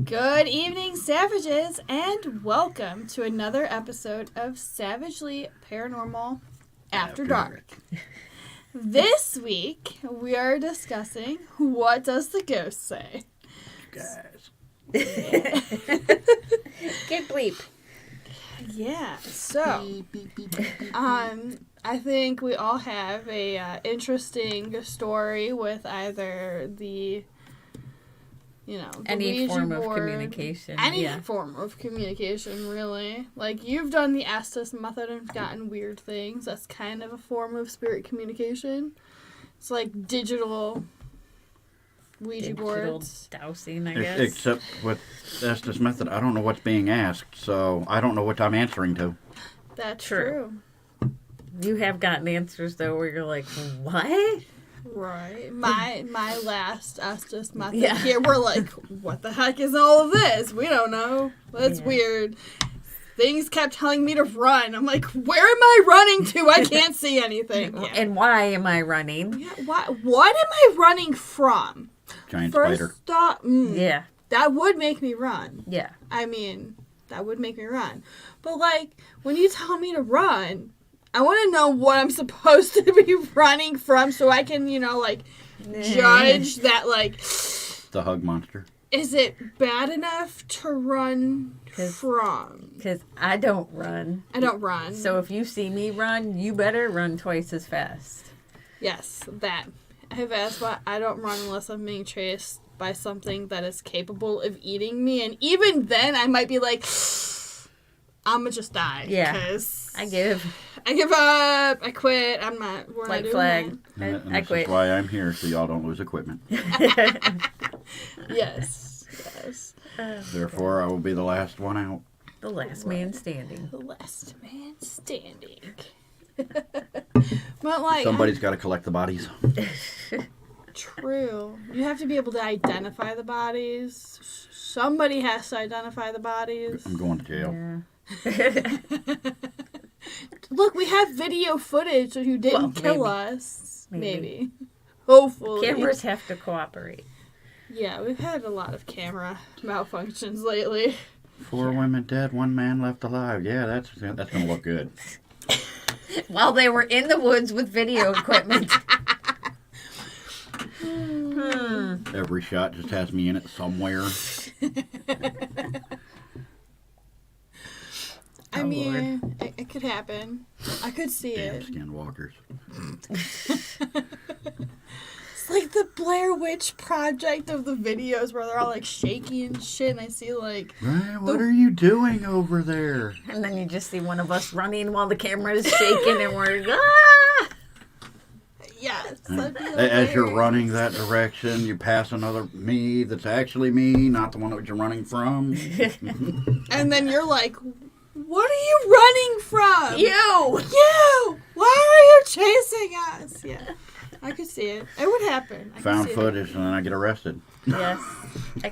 Good evening, Savages, and welcome to another episode of Savagely Paranormal After Dark. This week, we are discussing What Does the Ghost Say? Guys. Get bleep. Yeah, so, I think we all have a interesting story with either the Any Ouija form of board, communication. Any form of communication, really. Like, you've done the Estes method and gotten weird things. That's kind of a form of spirit communication. It's like digital Ouija boards. Dowsing, I guess. Except with Estes method, I don't know what's being asked, so I don't know what I'm answering to. That's True. true. You have gotten answers, though, where you're like, what? Right. My last Estes method Yeah. here, we're like, what the heck is all of this? We don't know. That's weird. Things kept telling me to run. I'm like, where am I running to? I can't see anything. Yeah. And why am I running? Yeah, what am I running from? Giant First spider. thought, Yeah. that would make me run. Yeah. I mean, that would make me run. But, like, when you tell me to run, I want to know what I'm supposed to be running from so I can, judge that, like, The hug monster. is it bad enough to run from? Because I don't run. I don't run. So if you see me run, you better run twice as fast. Yes, that. I have asked why I don't run unless I'm being chased by something that is capable of eating me. And even then, I might be like, I'm going to just die. Yeah. 'Cause I give. I give up. I quit. We're not White doing flag. And I this quit. is why I'm here, so y'all don't lose equipment. that. Yes. Therefore, I will be the last one out. The last man standing. The last man standing. But, like, Somebody's got to collect the bodies. true. You have to be able to identify the bodies. Somebody has to identify the bodies. I'm going to jail. Yeah. Look, we have video footage of who didn't Well, kill maybe. us. Maybe. Maybe. Hopefully. Cameras have to cooperate. Yeah, we've had a lot of camera malfunctions lately. 4 women dead, 1 man left alive. Yeah, that's going to look good. While they were in the woods with video equipment. Every shot just has me in it somewhere. I mean, it could happen. I could see Damn it. skinwalkers. It's like the Blair Witch Project of the videos where they're all like shaky and shit, and I see like, Ryan, what are you doing over there? And then you just see one of us running while the camera is shaking and we're, ah! yes. that'd be As you're hilarious. running that direction, you pass another me that's actually me, not the one that you're running from. And then you're like, what are you running from? You! You! Why are you chasing us? Yeah. I could see it. It would happen. I could Found see it. footage, and then I get arrested. Yes.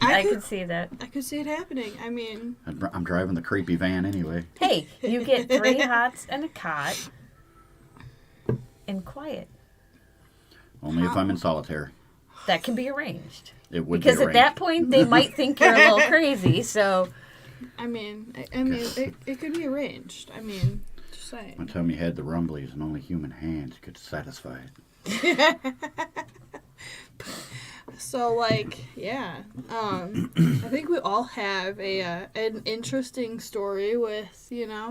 I could see that. I could see it happening. I mean, I'm driving the creepy van anyway. Hey, you get 3 hots and a cot and quiet. Only if I'm in solitary. That can be arranged. It would Because be at that arranged. point, they might think you're a little crazy, so... it could be arranged. I mean, just saying. One time you had the rumblies, and only human hands could satisfy it. So, like, yeah. I think we all have an interesting story with,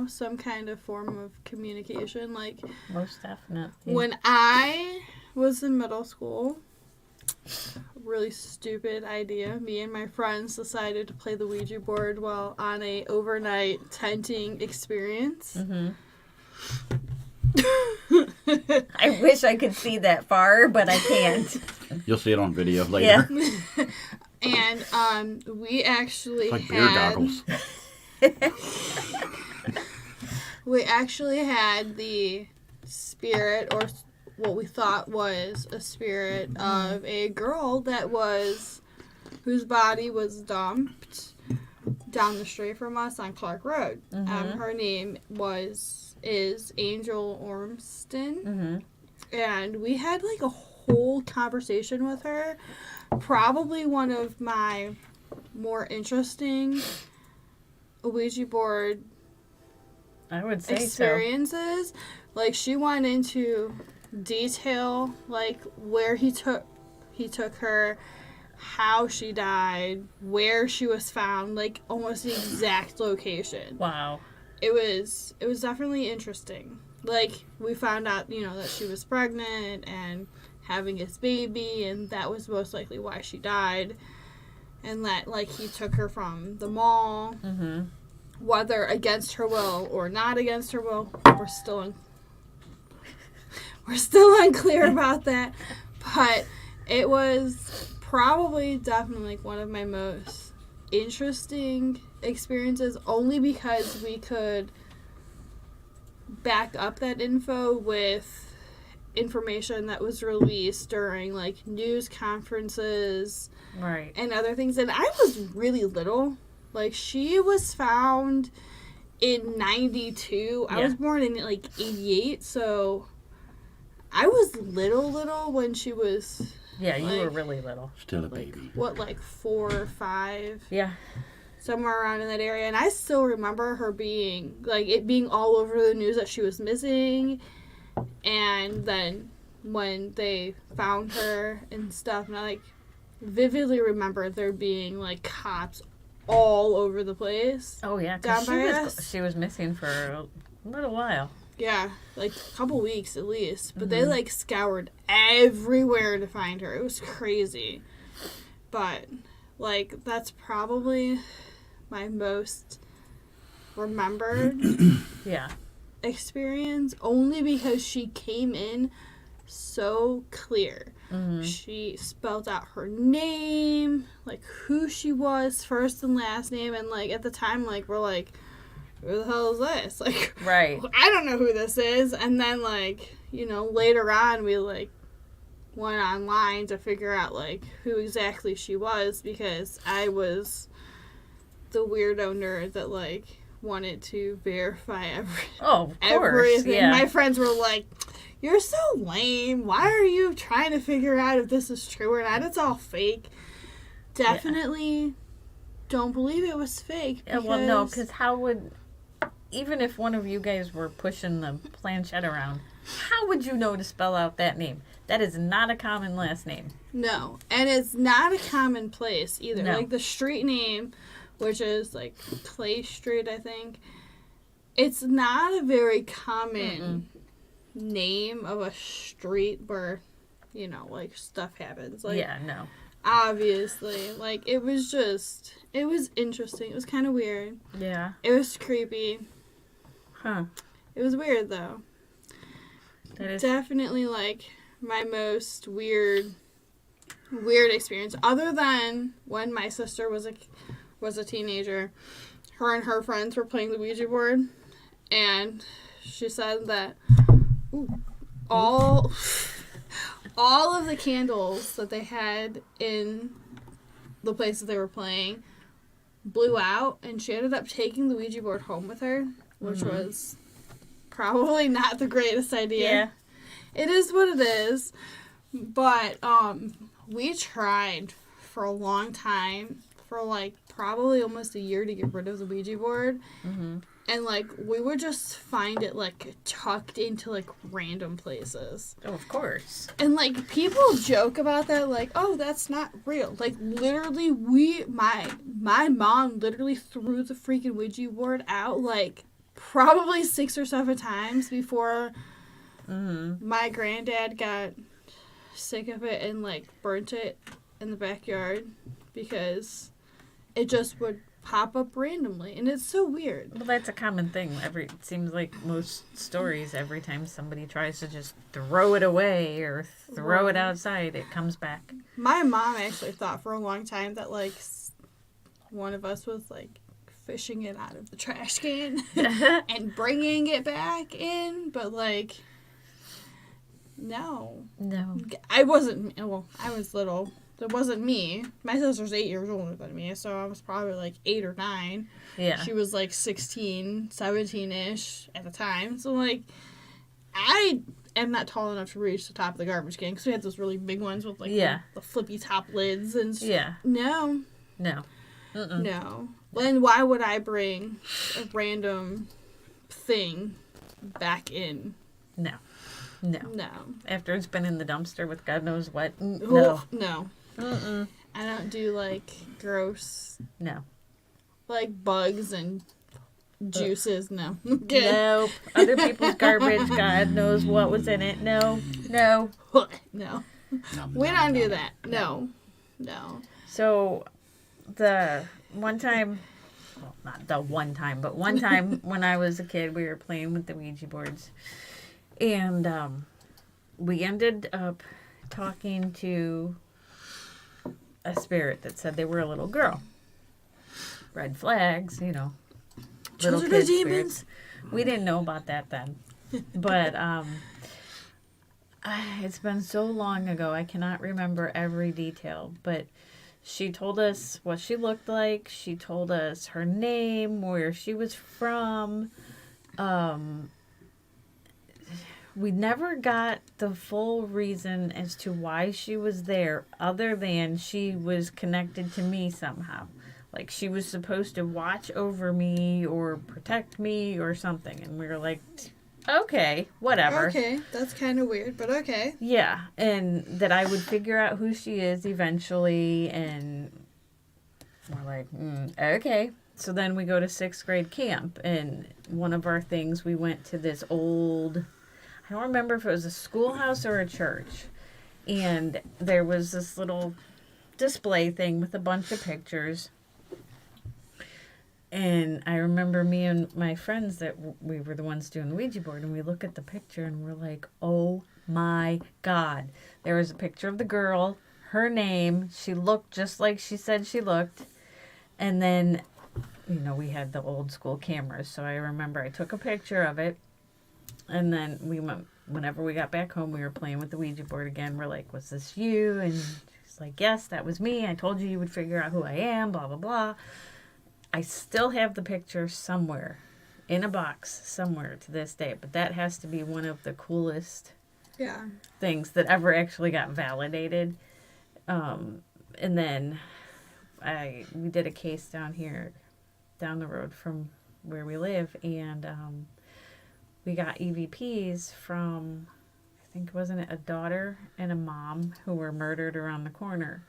some kind of form of communication. Like, Most definitely. when I was in middle school, really stupid idea. Me and my friends decided to play the Ouija board while on a overnight tenting experience. I wish I could see that far, but I can't. You'll see it on video later. Yeah. And we actually It's like beer had goggles. we actually had the spirit, or what we thought was a spirit, of a girl whose body was dumped down the street from us on Clark Road. Her name is Angel Ormston. And we had like a whole conversation with her. Probably one of my more interesting Ouija board I would say experiences. Like, she went into detail, like where he took her, how she died, where she was found, like almost the exact location. Wow. It was definitely interesting. Like, we found out, that she was pregnant and having his baby, and that was most likely why she died. And that, like, he took her from the mall, Mm-hmm. whether against her will or not against her will, we're still unclear about that. But it was probably definitely like one of my most interesting experiences, only because we could back up that info with information that was released during like news conferences Right. and other things. And I was really little. Like, she was found in 92. I Yeah. was born in like 88, so I was little when she was, Yeah, you were like- really little. Still a like, baby. what, like 4 or 5? Yeah. Somewhere around in that area. And I still remember her being, like, it being all over the news that she was missing. And then when they found her and stuff, and I, like, vividly remember there being, like, cops all over the place. Oh yeah, Down because by us? she was missing for a little while. Yeah, like a couple weeks at least. But Mm-hmm. they, like, scoured everywhere to find her. It was crazy. But, like, that's probably my most remembered Yeah. experience, only because she came in so clear. Mm-hmm. She spelled out her name, like who she was, first and last name, and like at the time, like we're like, who the hell is this? Like, Right. I don't know who this is. And then like, later on we like went online to figure out like who exactly she was, because I was the weirdo nerd that like wanted to verify Oh, of course. everything. Yeah. My friends were like, "You're so lame. Why are you trying to figure out if this is true or not? It's all fake." Definitely don't believe it was fake. Yeah, well, no, because how would, even if one of you guys were pushing the planchette around, how would you know to spell out that name? That is not a common last name. No, and it's not a common place either. No. Like the street name, which is like Clay Street, I think. It's not a very common name of a street where, like stuff happens. Like, Yeah, no. obviously, like it was interesting. It was kind of weird. Yeah. It was creepy. Huh. It was weird though. That is. Definitely like my most weird experience, other than when my sister was a teenager. Her and her friends were playing the Ouija board, and she said that all of the candles that they had in the place that they were playing blew out, and she ended up taking the Ouija board home with her, which was probably not the greatest idea. Yeah. It is what it is. But we tried for a long time, for like probably almost a year, to get rid of the Ouija board. Mm-hmm. And like we would just find it like tucked into like random places. Oh, of course. And like people joke about that, like, oh, that's not real. Like literally my mom literally threw the freaking Ouija board out like probably 6 or 7 times before Mm-hmm. my granddad got sick of it and like burnt it in the backyard because it just would pop up randomly, and it's so weird. Well, that's a common thing. It seems like most stories, every time somebody tries to just throw it away or throw it outside, it comes back. My mom actually thought for a long time that like one of us was like fishing it out of the trash can and bringing it back in, but like no. I wasn't, well, I was little. It wasn't me. My sister's 8 years older than me, so I was probably like 8 or 9. Yeah. She was like 16, 17-ish at the time. So like, I am not tall enough to reach the top of the garbage can, because we had those really big ones with like Yeah. the flippy top lids and Yeah. No. No. Mm-mm. No. Then why would I bring a random thing back in? No. No. No. After it's been in the dumpster with God knows what. No. Oof, no. Mm-mm. I don't do like gross, No. like bugs and juices. No. Good. Nope. Other people's garbage, God knows what was in it. No. No. No. Nom, We nom, don't do nom. that. No. No. So, the one time, well, not the one time, but one time when I was a kid, we were playing with the Ouija boards. And we ended up talking to a spirit that said they were a little girl. Red flags, you know. Little Children kid are demons. spirits. We didn't know about that then. But it's been so long ago, I cannot remember every detail. But she told us what she looked like. She told us her name, where she was from. We never got the full reason as to why she was there, other than she was connected to me somehow. Like she was supposed to watch over me or protect me or something. And we were like, okay, whatever. Okay, that's kind of weird, but okay. Yeah, and that I would figure out who she is eventually, and we're like, okay. So then we go to 6th grade camp, and one of our things, we went to this old, I don't remember if it was a schoolhouse or a church, and there was this little display thing with a bunch of pictures. And I remember me and my friends that we were the ones doing the Ouija board, and we look at the picture and we're like, oh my God. There was a picture of the girl, her name, she looked just like she said she looked. And then, you know, we had the old school cameras, so I remember I took a picture of it. And then we went, whenever we got back home, we were playing with the Ouija board again. We're like, was this you? And she's like, yes, that was me. I told you you would figure out who I am, blah, blah, blah. I still have the picture somewhere, in a box somewhere to this day. But that has to be one of the coolest Yeah. things that ever actually got validated. And then we did a case down here, down the road from where we live, and we got EVPs from, I think, wasn't it a daughter and a mom who were murdered around the corner,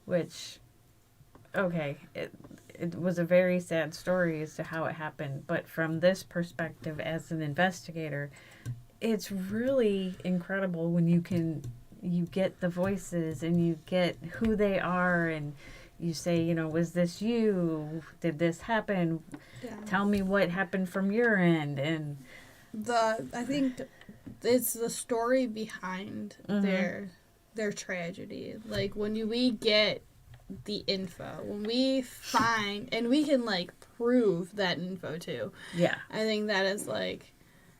which, okay, it was a very sad story as to how it happened, but from this perspective as an investigator, it's really incredible when you get the voices and you get who they are, and you say, you know, was this you? Did this happen? Yeah. Tell me what happened from your end. And I think it's the story behind their tragedy. Like when we get the info, when we find, and we can like prove that info too. yeah, I think that is like,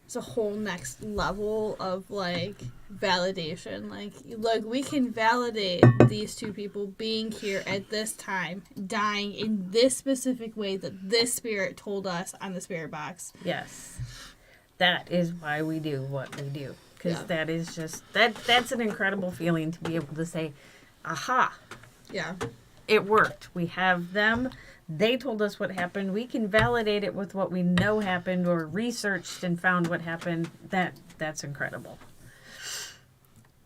it's a whole next level of like validation. Like, look, we can validate these two people being here at this time, dying in this specific way that this spirit told us on the spirit box. yes, that is why we do what we do, because Yeah. that is just that's an incredible feeling to be able to say, aha, Yeah. it worked. We have them. They told us what happened. We can validate it with what we know happened or researched and found what happened. That's incredible.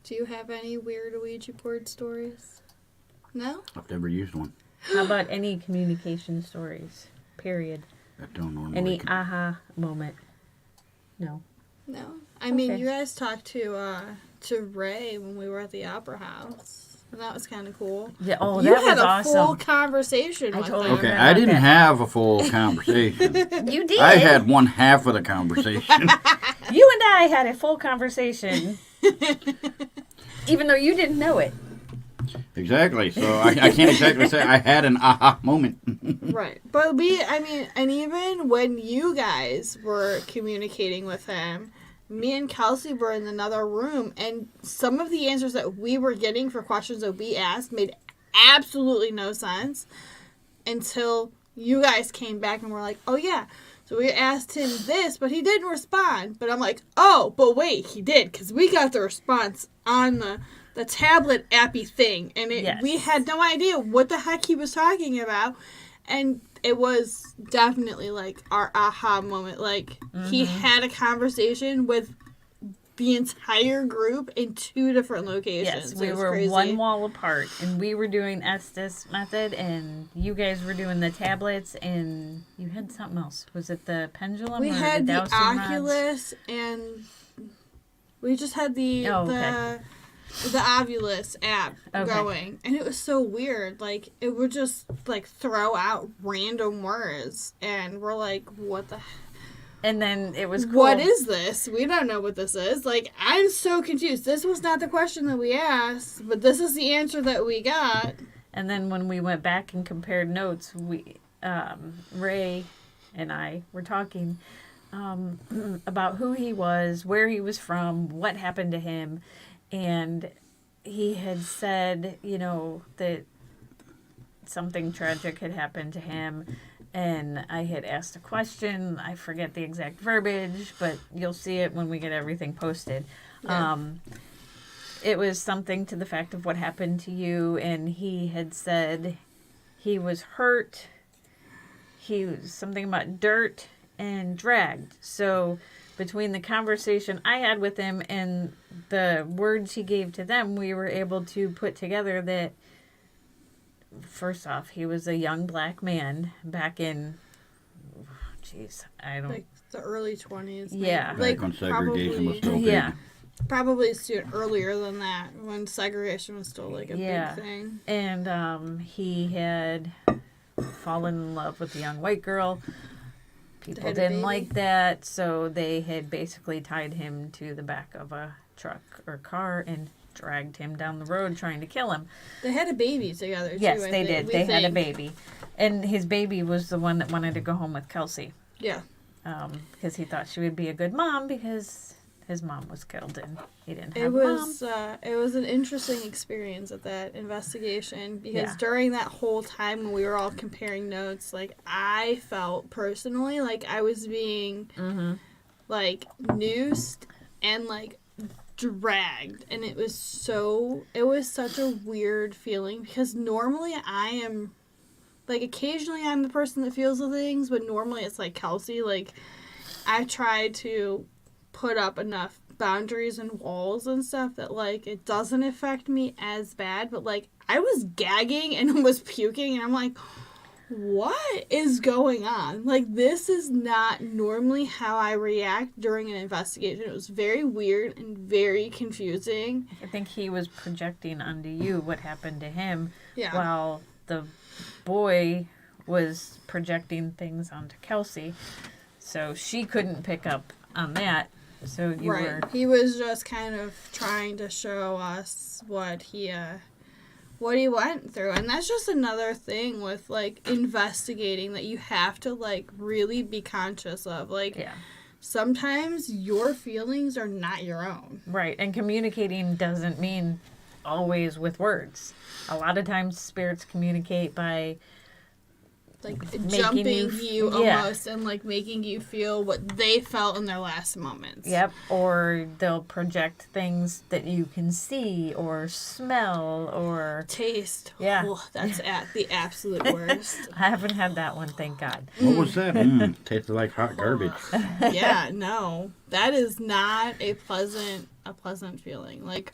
Do you have any weird Ouija board stories? No? I've never used one. How about any communication stories? Period. I don't normally. Any aha moment? No. No. I mean, Okay. you guys talked to Ray when we were at the Opera House. And that was kind of cool. Yeah, oh, You that had was a awesome. full conversation I with totally them. Okay, forgot I about didn't that. have a full conversation. You did. I had one half of the conversation. You and I had a full conversation, even though you didn't know it. Exactly. So I can't exactly say I had an aha moment. Right. But and even when you guys were communicating with him, me and Kelsey were in another room, and some of the answers that we were getting for questions that we asked made absolutely no sense until you guys came back and were like, oh yeah. So we asked him this, but he didn't respond. But I'm like, oh, but wait, he did, because we got the response on the the tablet appy thing, and Yes. we had no idea what the heck he was talking about, and it was definitely like our aha moment. Like he had a conversation with the entire group in 2 different locations. Yes, we It was were crazy. one wall apart, and we were doing Estes method, and you guys were doing the tablets, and you had something else. Was it the pendulum? We or had the dowsing rods? Oculus, and we just had the okay. the Ovilus app Okay. going, and it was so weird. Like it would just like throw out random words, and we're like, "What the? And then it was cool. What is this? We don't know what this is." Like I'm so confused. This was not the question that we asked, but this is the answer that we got. And then when we went back and compared notes, we Ray and I were talking about who he was, where he was from, what happened to him, and he had said, that something tragic had happened to him. And I had asked a question. I forget the exact verbiage, but you'll see it when we get everything posted. Yeah. It was something to the fact of what happened to you, and he had said he was hurt. He was something about dirt and dragged. So between the conversation I had with him and the words he gave to them, we were able to put together that, first off, he was a young black man back in, I don't... Like the early 20s. Yeah. maybe. Back when segregation was still big. Yeah. Probably earlier than that, when segregation was still like a Yeah. big thing. And he had fallen in love with a young white girl. People Had a didn't baby. like that, so they had basically tied him to the back of a truck or car and dragged him down the road trying to kill him. They had a baby together, too. Yes, I they think. did. We They had a think. baby. And his baby was the one that wanted to go home with Kelsey. Yeah. Because he thought she would be a good mom because his mom was killed and he didn't have It a mom. was it was an interesting experience at that investigation because Yeah. during that whole time when we were all comparing notes, like I felt personally like I was being like noosed and like dragged, and it was such a weird feeling because normally I am like occasionally I'm the person that feels the things, but normally it's like Kelsey. Like I try to put up enough boundaries and walls and stuff that like it doesn't affect me as bad, but like I was gagging and was puking, and I'm like, what is going on? Like this is not normally how I react during an investigation. It was very weird and very confusing. I think he was projecting onto you what happened to him Yeah. while the boy was projecting things onto Kelsey. So she couldn't pick up on that. So you were... He was just kind of trying to show us what he went through, and that's just another thing with like investigating that you have to like really be conscious of. Like Yeah. sometimes your feelings are not your own. Right. And communicating doesn't mean always with words. A lot of times spirits communicate by... Like Making jumping you you yeah. almost and like making you feel what they felt in their last moments. Yep. Or they'll project things that you can see or smell or... Taste. Yeah. Oh, that's at the absolute worst. I haven't had that one, thank God. What was that? Tasted like hot garbage. Yeah, no. That is not a pleasant feeling. Like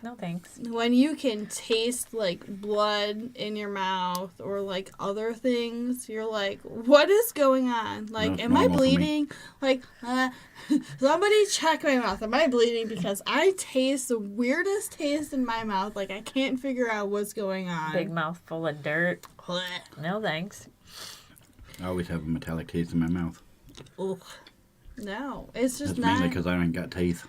No thanks. when you can taste like blood in your mouth or like other things, you're like, what is going on? Like, That's am I normal for me. bleeding? Like, somebody check my mouth. Am I bleeding? Because I taste the weirdest taste in my mouth. Like, I can't figure out what's going on. Big mouthful of dirt. Blech. No thanks. I always have a metallic taste in my mouth. Ugh. No, it's just That's not. mainly because I ain't got teeth.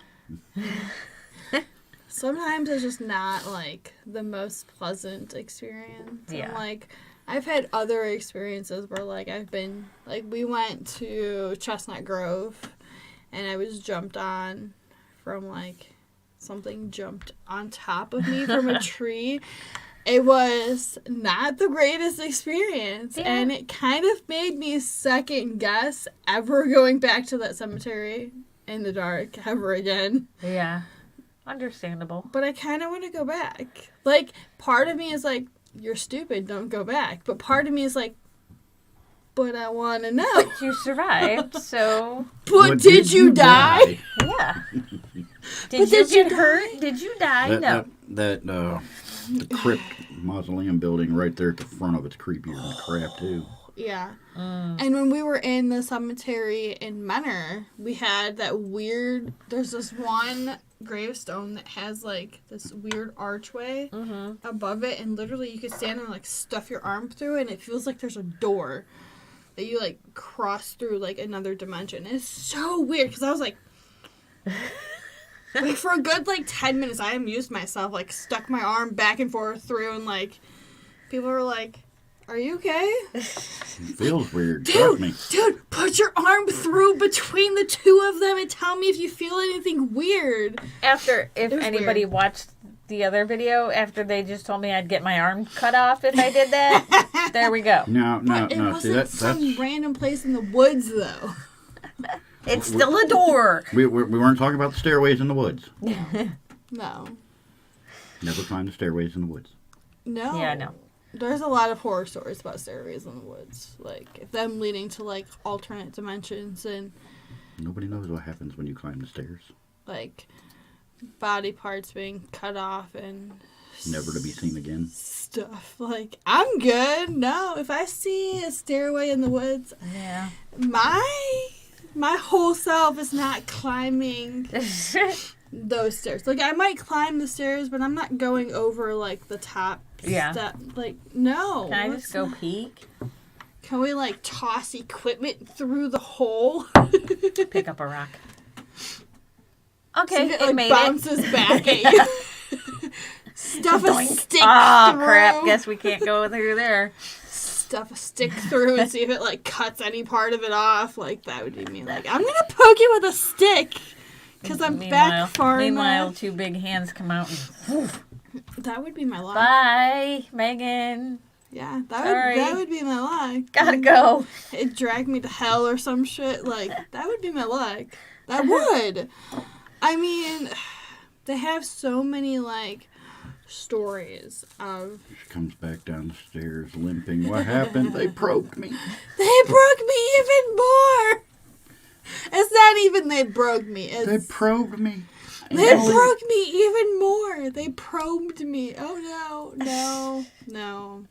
Sometimes it's just not like the most pleasant experience. Yeah. And, like I've had other experiences where like I've been like we went to Chestnut Grove and I was jumped on from like something jumped on top of me from a tree. It was not the greatest experience, Yeah. and it kind of made me second guess ever going back to that cemetery in the dark ever again. Yeah. Understandable. but I kind of want to go back. Like, part of me is like, you're stupid, don't go back. But part of me is like, but I want to know. You survived, so But did you die? yeah. But Did you did you get hurt? Did you die? No. The crypt mausoleum building right there at the front of it's creepier than crap too. Yeah. And when we were in the cemetery in Menor, we had that weird, there's this one gravestone that has like this weird archway above it, and literally you could stand and like stuff your arm through it, and it feels like there's a door that you like cross through like another dimension. It's so weird because I was like for a good like 10 minutes I amused myself, like stuck my arm back and forth through, and like people were like, are you okay? It feels weird. Trust me. Dude, put your arm through between the two of them and tell me if you feel anything weird. After, if It was anybody weird. watched the other video, after they just told me I'd get my arm cut off if I did that, there we go. No. It See wasn't some that's random place in the woods, though. It's still a door. we weren't talking about the stairways in the woods. No. Never climb the stairways in the woods. No. Yeah, no. There's a lot of horror stories about stairways in the woods. Like, them leading to, like, alternate dimensions and, Nobody knows what happens when you climb the stairs. like, body parts being cut off and Never to be seen again. stuff. Like, I'm good. No, if I see a stairway in the woods, Yeah. my whole self is not climbing those stairs. Like, I might climb the stairs, but I'm not going over, like, the top Yeah. step. Like, no. Can I let's just go not- peek? Can we, like, toss equipment through the hole? Pick up a rock. See Okay, if it like, made bounces it. back at you. Stuff a Doink. stick Oh, through. crap. Guess we can't go through there. Stuff a stick through and see if it, like, cuts any part of it off. Like, that would be me. Like, I'm gonna poke you with a stick. Because I'm back far Meanwhile, enough. two big hands come out and... That would be my luck. Bye, Megan. Yeah, that Sorry. would be my luck. Gotta go. It dragged me to hell or some shit. Like, that would be my luck. That would. I mean, they have so many, like, stories of... She comes back down the stairs limping. What happened? They probed me. They broke me even more! It's not even they broke me. They It's, probed me. they broke me even more. They probed me. Oh, no.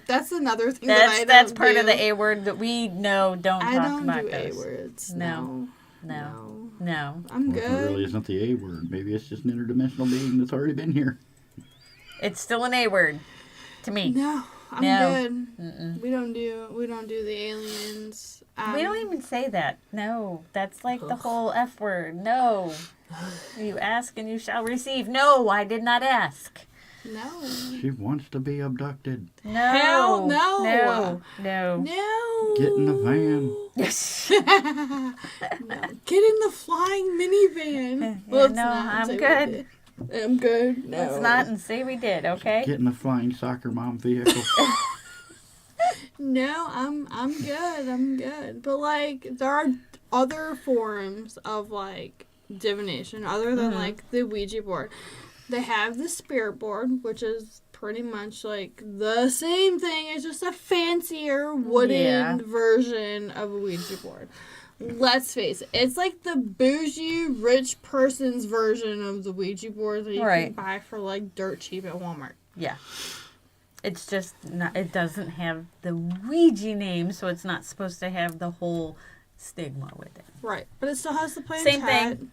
That's another thing that I don't That's part do. of the A word that we know don't I talk don't about do those. A words. No. No. No. I'm Well, it good. really isn't the A word. Maybe it's just an interdimensional being that's already been here. It's still an A word to me. No, I'm No. good. Mm-mm. We don't do the aliens. We don't even say that. No. That's like the whole F word. No. You ask and you shall receive. No, I did not ask. No. She wants to be abducted. No. Hell no. No. No. No. Get in the van. Yes. No. Get in the flying minivan. Yeah, Let's no, not I'm say we good. did. I'm good. No. Let's not and say we did, okay? Get in the flying soccer mom vehicle. No, I'm good. I'm good. But like, there are other forms of like divination other than like the Ouija board. They have the spirit board, which is pretty much like the same thing. It's just a fancier wooden version of a Ouija board. Let's face it, it's like the bougie rich person's version of the Ouija board that you can Right. buy for like dirt cheap at Walmart. Yeah. It's just not, it doesn't have the Ouija name, so it's not supposed to have the whole stigma with it. Right, but it still has the planchette. Same thing.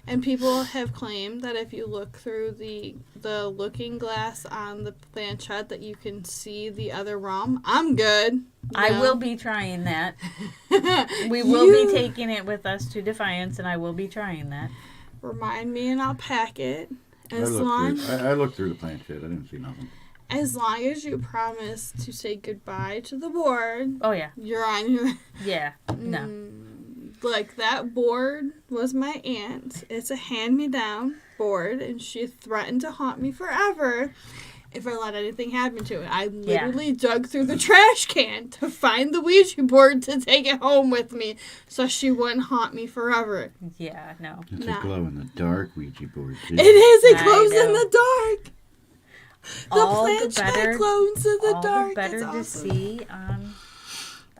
And people have claimed that if you look through the looking glass on the planchette that you can see the other realm. I'm good. I No. will be trying that. We will be taking it with us to Defiance, and I will be trying that. Remind me and I'll pack it. I As I looked through the planchette. I didn't see nothing. as long as you promise to say goodbye to the board, Oh, yeah. you're on your... Yeah. No. Like, that board was my aunt. It's a hand-me-down board, and she threatened to haunt me forever if I let anything happen to it. I literally dug through the trash can to find the Ouija board to take it home with me so she wouldn't haunt me forever. Yeah, no. It's No. a glow-in-the-dark Ouija board, too. It is. It I glows in know. the dark. The All the planchette better- glows in the All dark. the better It's to awesome. see on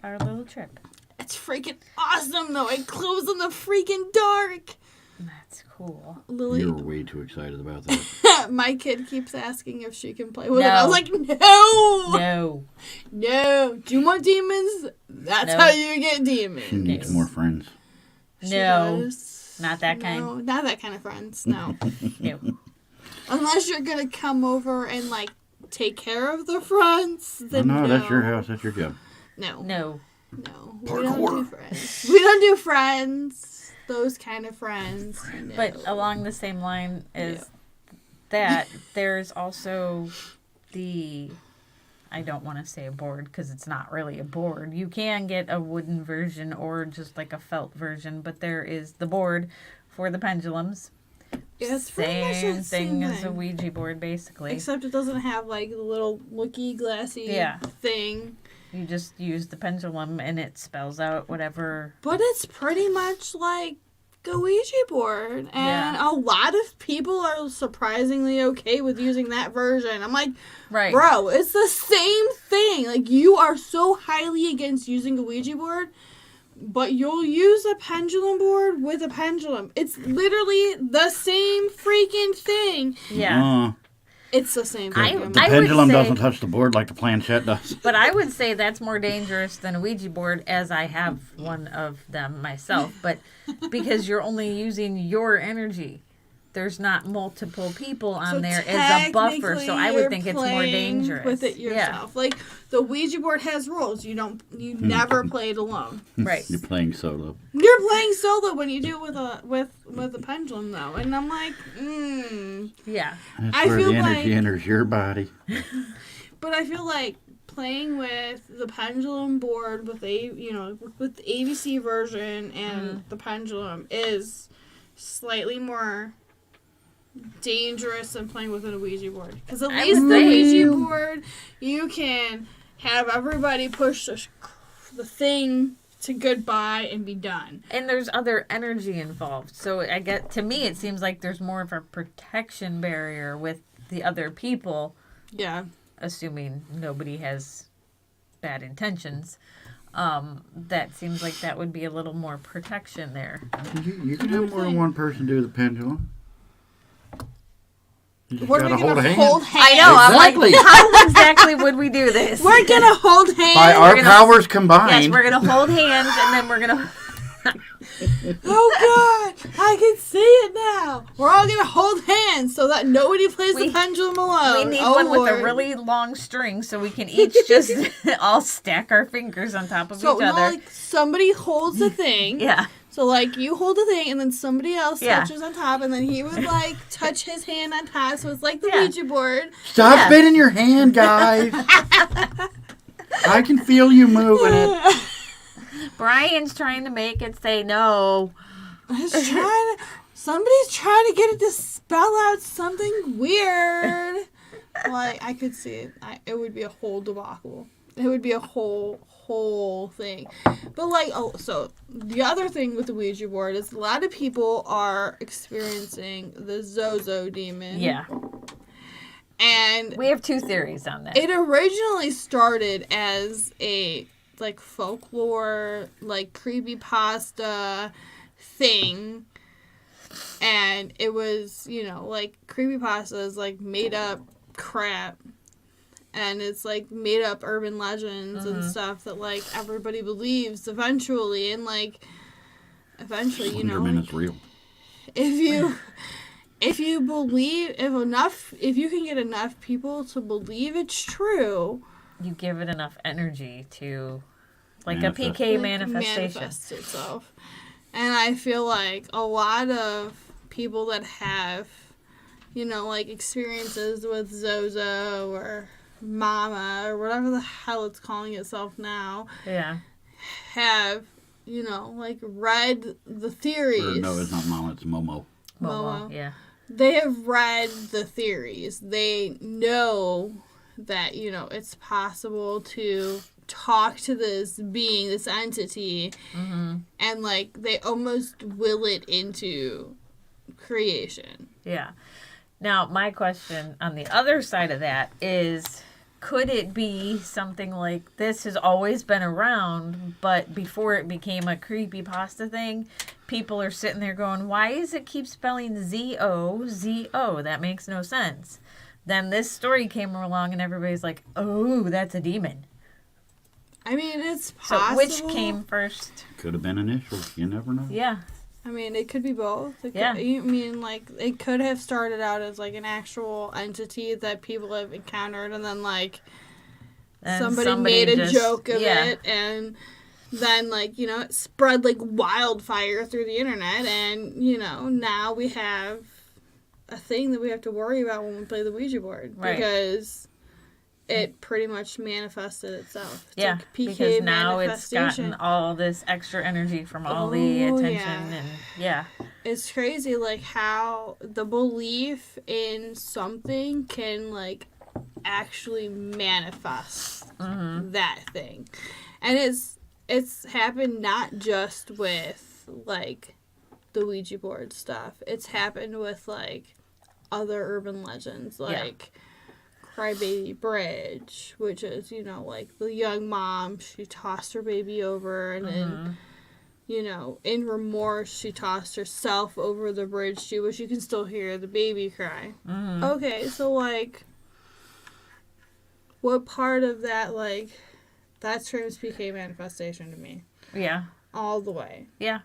our little trip. It's freaking awesome, though. It glows in the freaking dark. That's cool. Lily, You're way too excited about that. my kid keeps asking if she can play with it. I was No. like, no, No. no. Do you want demons? That's No. how you get demons. She needs No. more friends. She No. does. Not that kind. No, not that kind of friends. No. No. Unless you're gonna come over and like take care of the friends, Oh, then no, that's your house. That's your job. No, No. no, we don't do Parkour. friends. We don't do friends. Those kind of friends. No. But along the same line as Yeah. that, there's also the, I don't want to say a board because it's not really a board. You can get a wooden version or just like a felt version, but there is the board for the pendulums. Yeah, it's pretty much the Same same thing as a thing. Ouija board, basically. Except it doesn't have like the little looky glassy Yeah. thing. You just use the pendulum and it spells out whatever. But it's pretty much like a Ouija board. And Yeah. a lot of people are surprisingly okay with using that version. I'm like, Right. bro, it's the same thing. Like, you are so highly against using a Ouija board, but you'll use a pendulum board with a pendulum. It's literally the same freaking thing. Yeah. It's the same I- thing. The I would pendulum say- doesn't touch the board like the planchette does. But I would say that's more dangerous than a Ouija board, as I have one of them myself. But because you're only using your energy, there's not multiple people on So there as a buffer. technically So I you're would think it's more playing dangerous. with it yourself. Like, the Ouija board has rules. You never play it alone. Yeah. Right. You're playing solo. You're playing solo when you do it with a pendulum, though, and I'm like, Yeah. That's I where feel the energy like- enters your body. But I feel like playing with the pendulum board with with the ABC version and the pendulum is slightly more dangerous than playing with a Ouija board. Because at I least would the say- Ouija board, you can have everybody push the thing to goodbye and be done. And there's other energy involved. So I get, to me, it seems like there's more of a protection barrier with the other people, Yeah. assuming nobody has bad intentions. That seems like that would be a little more protection there. You can have more than one person do the pendulum. You just We're gotta gonna hold a hand. hold hands. I know. Exactly. I'm like, how exactly would we do this? We're gonna hold hands. By our gonna- powers Yes, combined. we're gonna hold hands and then we're gonna. Oh God, I can see it now. We're all gonna hold hands so that nobody plays We- the pendulum alone. We need Oh, one with a Lord. really long string so we can each just all stack our fingers on top of so each no, other. like somebody holds the thing. Yeah. So like you hold the thing and then somebody else Yeah. touches on top and then he would like touch his hand on top. So it's like the Yeah. Ouija board. Stop Yeah. spinning your hand, guys. I can feel you moving it. Brian's trying to make it say no. Somebody's trying to get it to spell out something weird. Like I could see it. It would be a whole debacle. It would be a whole thing. But like, so the other thing with the Ouija board is a lot of people are experiencing the Zozo demon. Yeah. And We have two theories on that. it originally started as a like folklore, like creepypasta thing. And it was, like creepypasta is like made up crap. And it's like made up urban legends and stuff that like everybody believes eventually. And like eventually, Wonderman is real. if you believe, if you can get enough people to believe it's true, You give it enough energy to, like Manifest. a PK like, manifestation. manifests itself. And I feel like a lot of people that have, like experiences with Zozo or Mama or whatever the hell it's calling itself now, Yeah. have, like read the theories. Or no, it's not Mama, it's Momo. Momo. Momo. Yeah. they have read the theories. They know that, you know, it's possible to talk to this being, this entity, and, like, they almost will it into creation. Yeah. Now, my question on the other side of that is, could it be something like this has always been around, but before it became a creepypasta thing, people are sitting there going, why does it keep spelling Z-O, Z-O? That makes no sense. Then this story came along and everybody's like, oh, that's a demon. I mean, it's So possible. which came first? Could have been initials. You never know. Yeah. I mean, it could be both. It could, Yeah. I mean, like, it could have started out as, like, an actual entity that people have encountered, and then, like, And somebody made a just- joke of yeah. it, and then, like, you know, it spread like wildfire through the internet, and, you know, now we have a thing that we have to worry about when we play the Ouija board. Right. Because it pretty much manifested itself. It's Yeah, like PK because now it's manifestation. gotten all this extra energy from all the Oh, attention yeah. and yeah. It's crazy, like, how the belief in something can, like, actually manifest that thing. And it's happened not just with, like, the Ouija board stuff. It's happened with, like, other urban legends, like Crybaby Bridge, which is, you know, like, the young mom, she tossed her baby over, and then, you know, in remorse, she tossed herself over the bridge too, but you can still hear the baby cry. Okay, so, like, what part of that, like, that screams PK manifestation to me? Yeah. All the way. Yeah.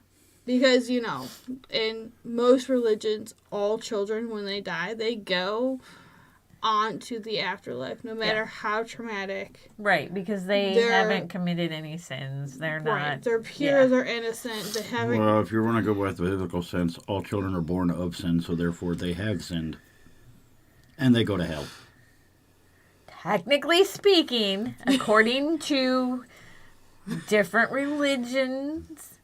Because, you know, in most religions, all children, when they die, they go on to the afterlife, no matter how traumatic. Right, because they They're- haven't committed any sins. They're Right. not. They're pure, yeah. they're innocent, they haven't. Well, if you want to go with the biblical sense, all children are born of sin, so therefore they have sinned. And they go to hell. Technically speaking, according to different religions,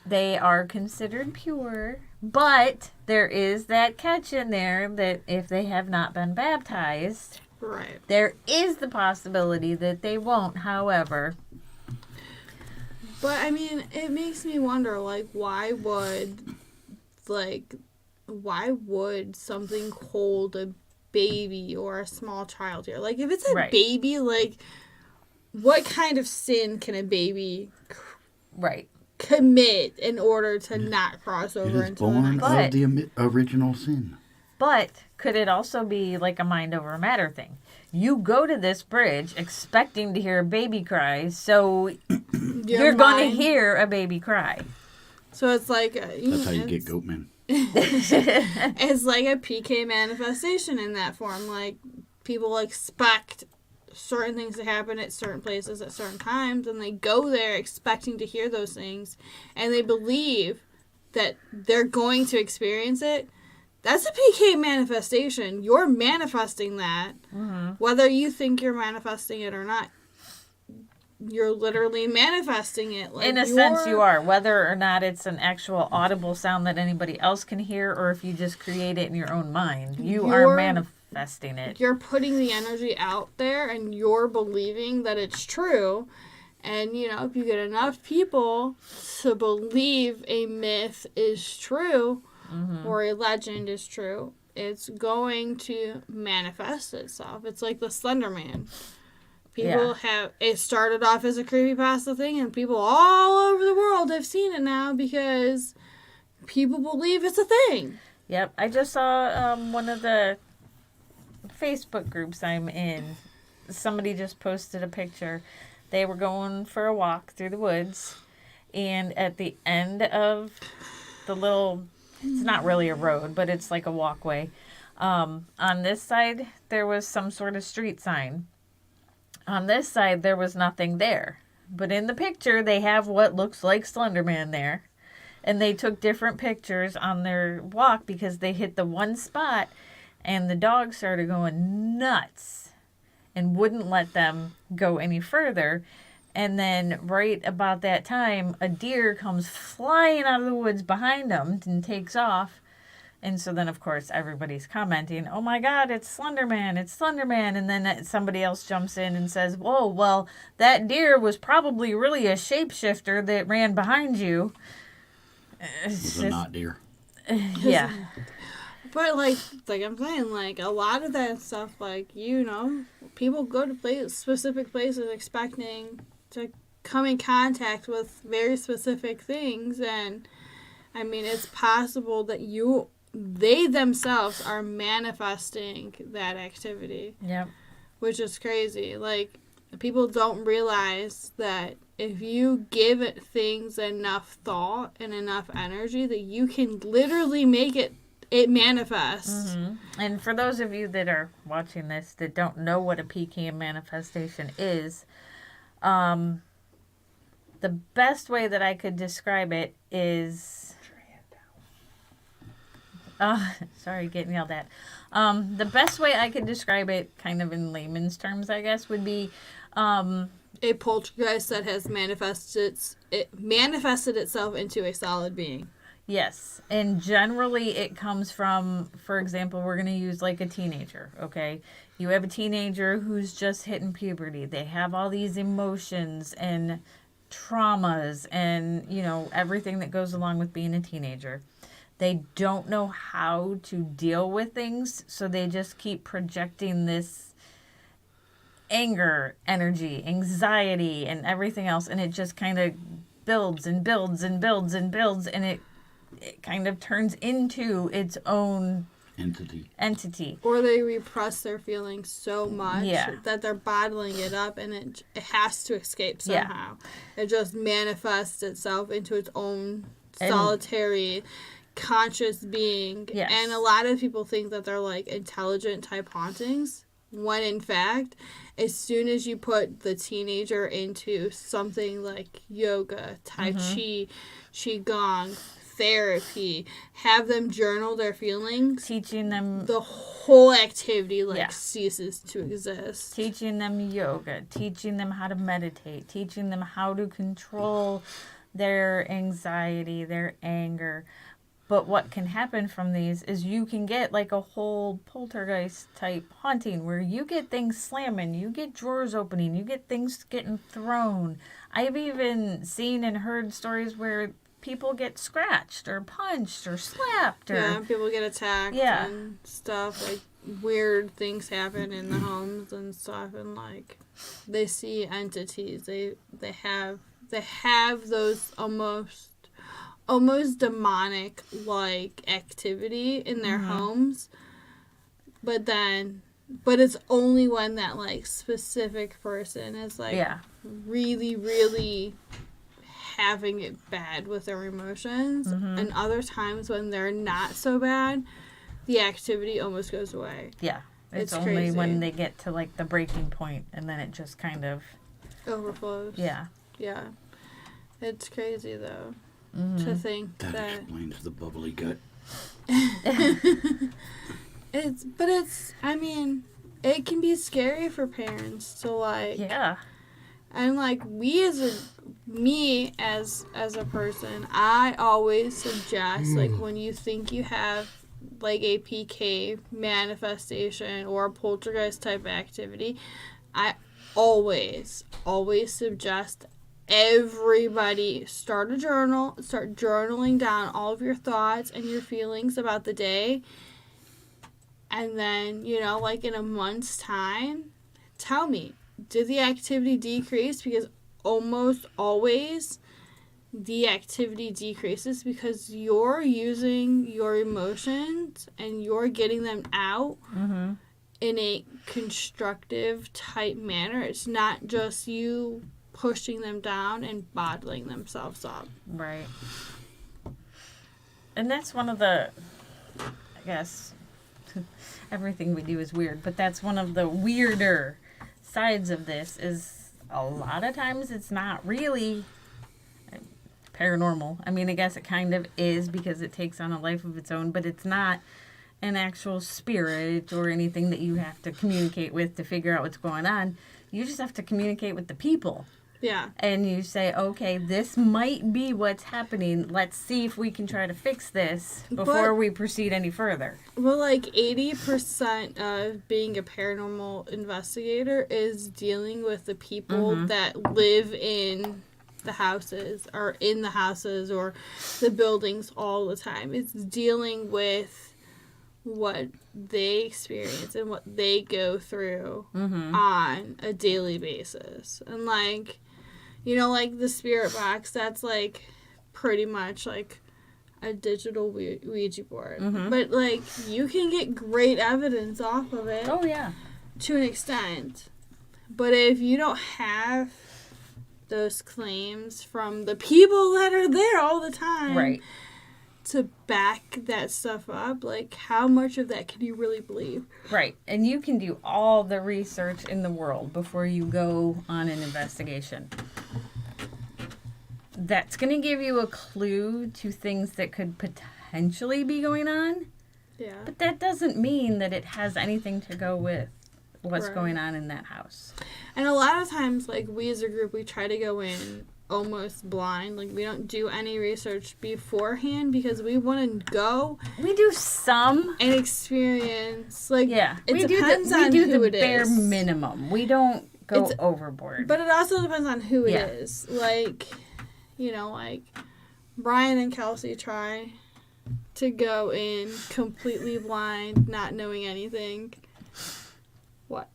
they are considered pure. But there is that catch in there that if they have not been baptized, Right. there is the possibility that they won't, however. But, I mean, it makes me wonder, like, why would something hold a baby or a small child here? Like, if it's a Right. baby, like, what kind of sin can a baby Right. commit in order to not cross It over is into the born next? But- of the original sin. But could it also be like a mind over matter thing? You go to this bridge expecting to hear a baby cry, so you're going to mind- hear a baby cry. So it's like That's how you get Goatman. It's like a PK manifestation in that form. Like, people expect certain things to happen at certain places at certain times, and they go there expecting to hear those things, and they believe that they're going to experience it. That's a PK manifestation. You're manifesting that. Whether you think you're manifesting it or not, you're literally manifesting it. Like, In a sense, you are. Whether or not it's an actual audible sound that anybody else can hear, or if you just create it in your own mind, you are You're- manifesting it. You're putting the energy out there, and you're believing that it's true. And, you know, if you get enough people to believe a myth is true or a legend is true, it's going to manifest itself. It's like the Slender Man. People it started off as a creepypasta thing, and people all over the world have seen it now because people believe it's a thing. Yep. I just saw one of the Facebook groups I'm in. Somebody just posted a picture. They were going for a walk through the woods, and at the end of the little, it's not really a road, but it's like a walkway. On this side, there was some sort of street sign. On this side, there was nothing there. But in the picture, they have what looks like Slender Man there. And they took different pictures on their walk because they hit the one spot, and the dog started going nuts and wouldn't let them go any further. And then right about that time, a deer comes flying out of the woods behind them and takes off. And so then, of course, everybody's commenting, oh my God, it's Slenderman, it's Slenderman. And then somebody else jumps in and says, whoa, well, that deer was probably really a shapeshifter that ran behind you. It's a not deer. Yeah. But like I'm saying, like a lot of that stuff, like, you know, people go to specific places expecting to come in contact with very specific things, and I mean, it's possible that they themselves are manifesting that activity. Yep. Which is crazy. Like, people don't realize that if you give it things enough thought and enough energy, that you can literally make it manifest. Mm-hmm. And for those of you that are watching this that don't know what a PKM manifestation is, the best way that I could describe it is... sorry, getting yelled at. The best way I could describe it, kind of in layman's terms, I guess, would be a poltergeist that has manifested itself into a solid being. Yes, and generally it comes from, for example, we're going to use like a teenager, okay? You have a teenager who's just hitting puberty. They have all these emotions and traumas and, you know, everything that goes along with being a teenager. They don't know how to deal with things, so they just keep projecting this anger, energy, anxiety, and everything else, and it just kind of builds and builds and builds and builds, and it kind of turns into its own entity. Or they repress their feelings so much Yeah. that they're bottling it up, and it has to escape somehow. Yeah. It just manifests itself into its own solitary conscious being. Yes. And a lot of people think that they're like intelligent type hauntings, when in fact, as soon as you put the teenager into something like yoga, tai chi, qigong, therapy, have them journal their feelings, teaching them, the whole activity ceases to exist. Teaching them yoga, teaching them how to meditate, teaching them how to control their anxiety, their anger. But what can happen from these is you can get like a whole poltergeist type haunting where you get things slamming, you get drawers opening, you get things getting thrown. I've even seen and heard stories where people get scratched or punched or slapped. Or people get attacked and stuff. Like, weird things happen in the homes and stuff, and like they see entities. They have those almost demonic like activity in their homes, but it's only when that like specific person is like really, really having it bad with their emotions, and other times when they're not so bad, the activity almost goes away. It's only crazy when they get to like the breaking point, and then it just kind of overflows. It's crazy though. To think that explains the bubbly gut. I mean, it can be scary for parents to like. Yeah. And like me as a person, I always suggest like when you think you have like a PK manifestation or a poltergeist type activity, I always suggest everybody start journaling down all of your thoughts and your feelings about the day, and then, you know, like in a month's time, tell me, did the activity decrease? Because almost always the activity decreases because you're using your emotions and you're getting them out in a constructive type manner. It's not just you pushing them down and bottling themselves up. Right. And that's one of the, I guess, everything we do is weird, but that's one of the weirder sides of this is a lot of times it's not really paranormal. I mean, I guess it kind of is because it takes on a life of its own, but it's not an actual spirit or anything that you have to communicate with to figure out what's going on. You just have to communicate with the people. Yeah. and you say, okay, this might be what's happening. Let's see if we can try to fix this before But- we proceed any further. Well, like 80% of being a paranormal investigator is dealing with the people that live in the houses or in the houses or the buildings all the time. It's dealing with what they experience and what they go through on a daily basis. And like, you know, like the spirit box, that's like pretty much like a digital Ouija board. But like you can get great evidence off of it Oh, yeah. to an extent. But if you don't have those claims from the people that are there all the time Right. to back that stuff up, like how much of that can you really believe? Right. And you can do all the research in the world before you go on an investigation. That's going to give you a clue to things that could potentially be going on, Yeah. but that doesn't mean that it has anything to go with what's Right. going on in that house. And a lot of times, like, we as a group, we try to go in almost blind. Like, we don't do any research beforehand because we want to go We do some. and experience. Like, Yeah. it we depends do the, on we do who the it bare is. minimum. We don't go It's- overboard. But it also depends on who it Yeah. is. Like, you know, like, Brian and Kelsey try to go in completely blind, not knowing anything. What?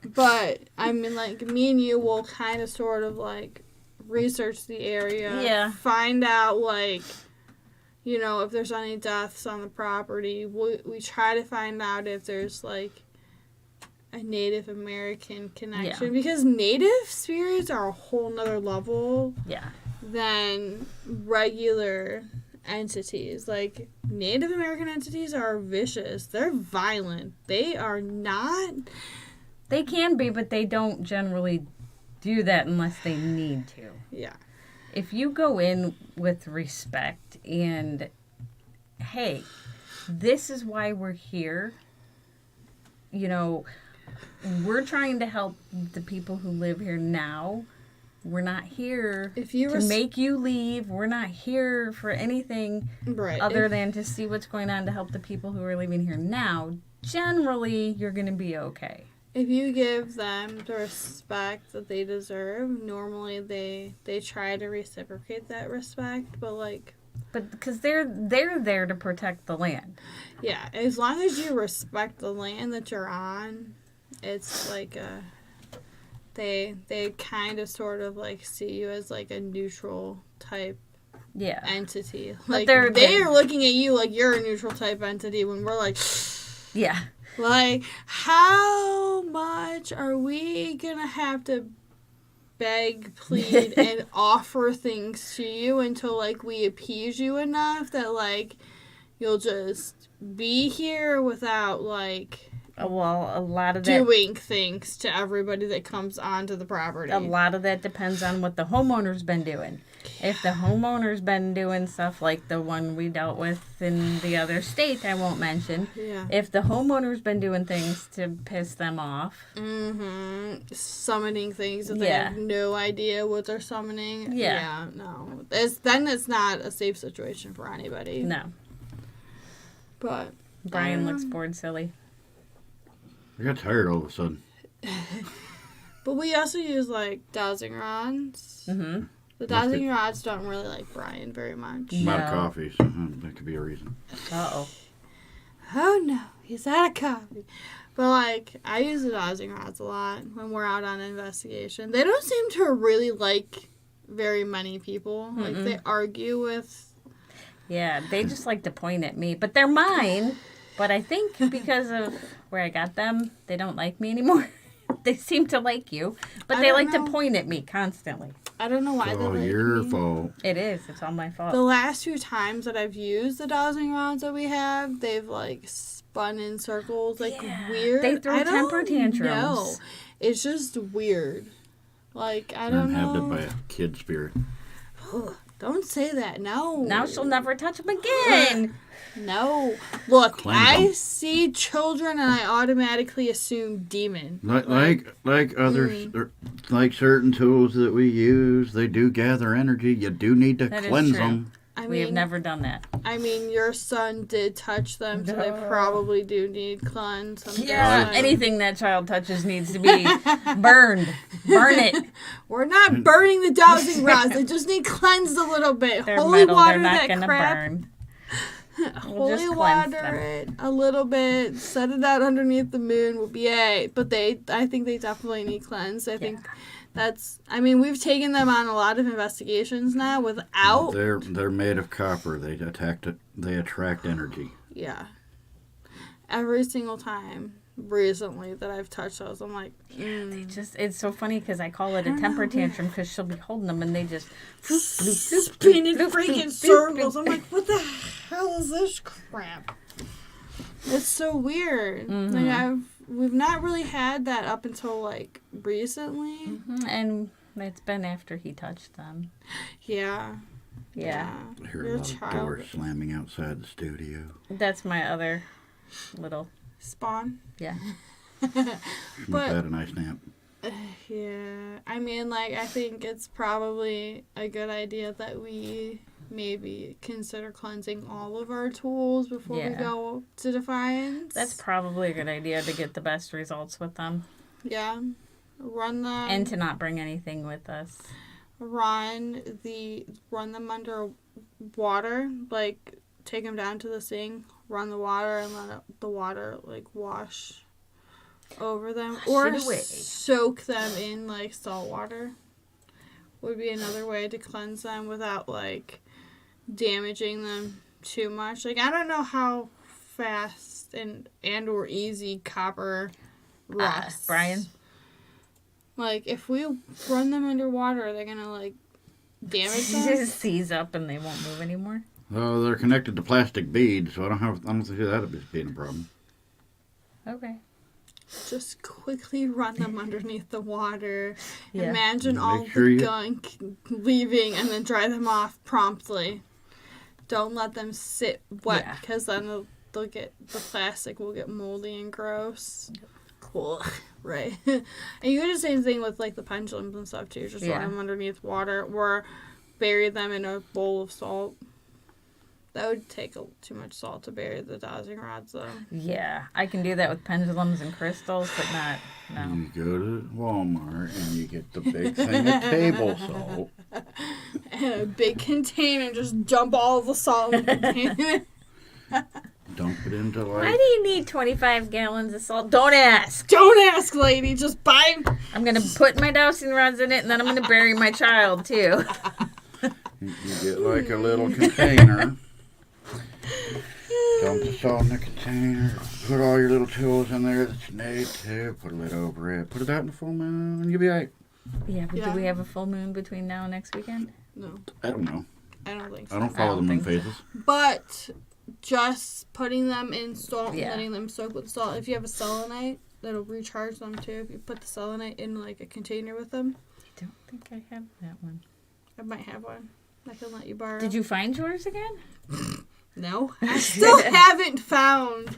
But I mean, like, me and you will kind of sort of like research the area, Yeah. find out like, you know, if there's any deaths on the property. We try to find out if there's like a Native American connection, Yeah. because Native spirits are a whole nother level yeah. than regular entities. Like, Native American entities are vicious. They're violent. They are not. They can be, but they don't generally do that unless they need to. Yeah. If you go in with respect and, hey, this is why we're here, you know, we're trying to help the people who live here now. We're not here If you to make you leave. We're not here for anything right. other than to see what's going on to help the people who are living here now. Generally, you're going to be okay. If you give them the respect that they deserve, normally they try to reciprocate that respect. But like, But because they're there to protect the land. yeah, as long as you respect the land that you're on, it's like a they kind of sort of like see you as like a neutral type Yeah. entity. But Like they're- they're looking at you like you're a neutral type entity when we're like Yeah. like how much are we gonna have to beg, plead, and offer things to you until like we appease you enough that like you'll just be here without like Well, a lot of that doing things to everybody that comes onto the property. a lot of that depends on what the homeowner's been doing. If the homeowner's been doing stuff like the one we dealt with in the other state, I won't mention. Yeah. If the homeowner's been doing things to piss them off, Summoning things that they Yeah. have no idea what they're summoning. Yeah. No. Then it's not a safe situation for anybody. no. But Brian looks bored silly. I got tired all of a sudden. But we also use like dowsing rods. Mm-hmm. The dowsing rods don't really like Brian very much. I'm out of No. coffee, so that could be a reason. Uh-oh. Oh no, he's out of coffee. But like, I use the dowsing rods a lot when we're out on investigation. They don't seem to really like very many people. Like they argue with. Yeah, they just like to point at me. But they're mine. But I think because of where I got them, they don't like me anymore. They seem to like you. But I they don't like know. to point at me constantly. I don't know why they Oh, like your me. fault. It is. It's all my fault. The last few times that I've used the dowsing rods that we have, they've like spun in circles, like Yeah. weird. They throw I don't temper tantrums. know. It's just weird. Like I I'm don't inhabited know. by a kid spirit. Don't say that. No. Now she'll never touch them again. No. Look, Cleanse I them. see children and I automatically assume demon. Like others, like certain tools that we use, they do gather energy. You do need to That is cleanse true. them. I We have mean, never done that. your son did touch them, so they No. probably do need cleanse. Yeah, anything that child touches needs to be burned. Burn it. We're not burning the dowsing rods. They just need cleansed a little bit. They're Holy metal. water They're not that going to crap. burn. Holy just cleanse water them. it a little bit. Set it out underneath the moon will be it. But I think they definitely need cleansed. I think we've taken them on a lot of investigations now without. They're made of copper. They attract energy. Yeah. Every single time recently that I've touched those, I'm like, It's so funny because I call it a temper tantrum because she'll be holding them and they just spinning freaking circles. I'm like, what the hell is this crap? It's so weird. Like we've not really had that up until like recently. And it's been after he touched them. Yeah. Yeah. I hear Your a lot of child. doors slamming outside the studio. That's my other little, Spawn. yeah. But- Had a nice nap. Yeah. I mean, like, I think it's probably a good idea that we maybe consider cleansing all of our tools before we Yeah. go to Defiance. That's probably a good idea to get the best results with them Yeah. Run them. and to not bring anything with us. run them under water, like take them down to the sink, run the water, and let the water like wash over them, or it away. soak them in like salt water. Would be another way to cleanse them without like damaging them too much. Like I don't know how fast and or easy copper rusts. Brian? Like, if we run them underwater, are they gonna, like, damage them? Just seize up and they won't move anymore. Oh, they're connected to plastic beads, so I don't see that as being a problem. Okay. Just quickly run them underneath the water. Yeah. Imagine Make all sure the you- gunk leaving and then dry them off promptly. Don't let them sit wet, Yeah. because then the plastic will get moldy and gross. Cool. Right. And you do the same thing with, like, the pendulums and stuff, too. Just Yeah. run them underneath water or bury them in a bowl of salt. That would take too much salt to bury the dowsing rods, though. Yeah, I can do that with pendulums and crystals, but not, no. You go to Walmart and you get the big thing of table salt. And a big container, just dump all the salt in the container. Dump it into Why like do you need 25 gallons of salt? Don't ask. Don't ask, lady. Just buy. I'm going to put my dowsing rods in it, and then I'm going to bury my child, too. you get like a little container. Dump the salt in the container. Put all your little tools in there that you need to. Put a lid over it. Put it out in the full moon, and you'll be right. Yeah, but Yeah. do we have a full moon between now and next weekend? No, I don't know. I don't think so. I don't follow the don't moon think so. phases. But just putting them in salt Yeah. and letting them soak with salt. If you have a selenite, that'll recharge them too. If you put the selenite in like a container with them, I don't think I have that one. I might have one. I can let you borrow. Did you find yours again? No. I still haven't found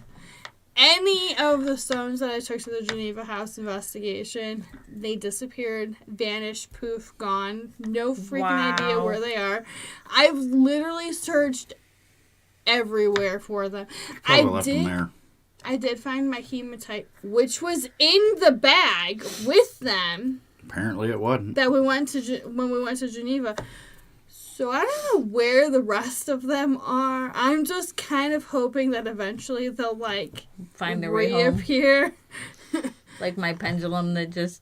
any of the stones that I took to the Geneva House investigation. They disappeared, vanished, poof, gone. No freaking idea Wow. where they are. I've literally searched everywhere for them. Probably left them there. I did find my hematite, which was in the bag with them Apparently it wasn't. that we went to when we went to Geneva. So I don't know where the rest of them are. I'm just kind of hoping that eventually they'll like Find their way home. reappear. Like my pendulum that just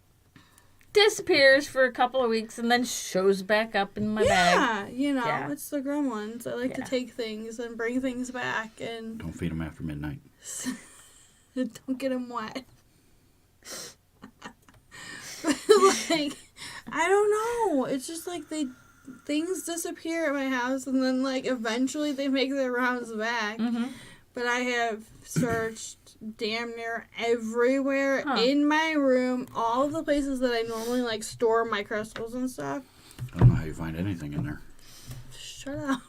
disappears for a couple of weeks and then shows back up in my bag. Yeah, you know, Yeah. it's the gremlins. I like to Yeah. take things and bring things back and Don't feed them after midnight. don't get them wet. Like, I don't know. It's just like things disappear at my house and then like eventually they make their rounds back. Mm-hmm. But I have searched damn near everywhere Huh. in my room, all of the places that I normally like store my crystals and stuff. I don't know how you find anything in there. Shut up.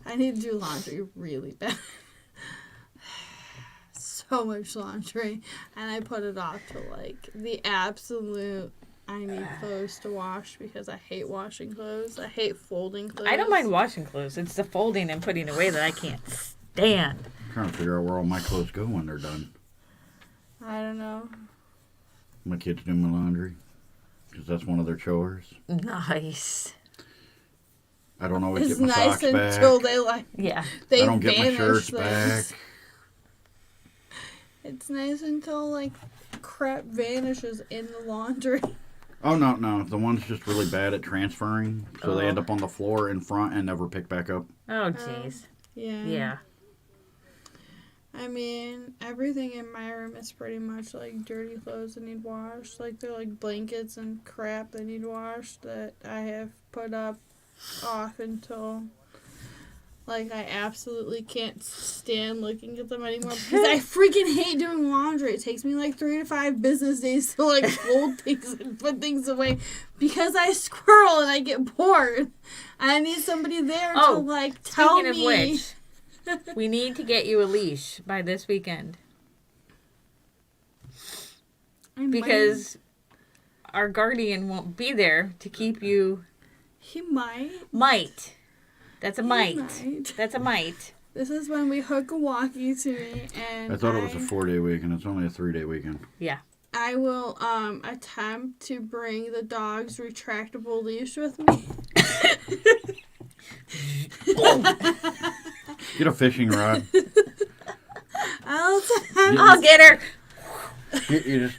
I need to do laundry really bad. So much laundry. And I put it off to like the absolute I need clothes to wash because I hate washing clothes. I hate folding clothes. I don't mind washing clothes. It's the folding and putting away that I can't stand. I'm trying to figure out where all my clothes go when they're done. I don't know. My kids do my laundry because that's one of their chores. Nice. I don't always It's get my nice socks until back. they like Yeah. they I don't get my vanish shirts things. back. It's nice until like crap vanishes in the laundry. Oh, no. The one's just really bad at transferring, so they Oh. end up on the floor in front and never pick back up. Oh, jeez. Yeah. Yeah. I mean, everything in my room is pretty much like dirty clothes that need washed. Like they're like blankets and crap that need washed that I have put up off until like I absolutely can't stand looking at them anymore because I freaking hate doing laundry. It takes me like 3 to 5 business days to like fold things and put things away because I squirrel and I get bored. I need somebody there to like tell Speaking me. of which, we need to get you a leash by this weekend because our guardian won't be there to keep you. He might. Might. That's a He might. might. That's a might. This is when we hook a walkie to me, and I thought it was a 4-day weekend. It's only a 3-day weekend. Yeah. I will attempt to bring the dog's retractable leash with me. Get a fishing rod. I'll get her. You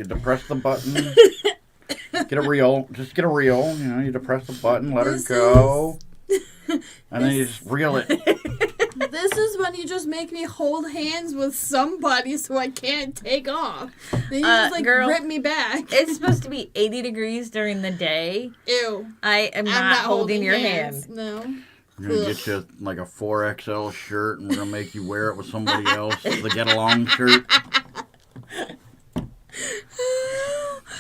depress the button. Get a reel. Just get a reel. You know, you depress the button, let her go, and then you just reel it. This is when you just make me hold hands with somebody so I can't take off. Then you just like girl, rip me back. It's supposed to be 80 degrees during the day. Ew. I am I'm not holding your hands. hand. No. We're going to get you like a 4XL shirt, and we're going to make you wear it with somebody else, the get-along shirt.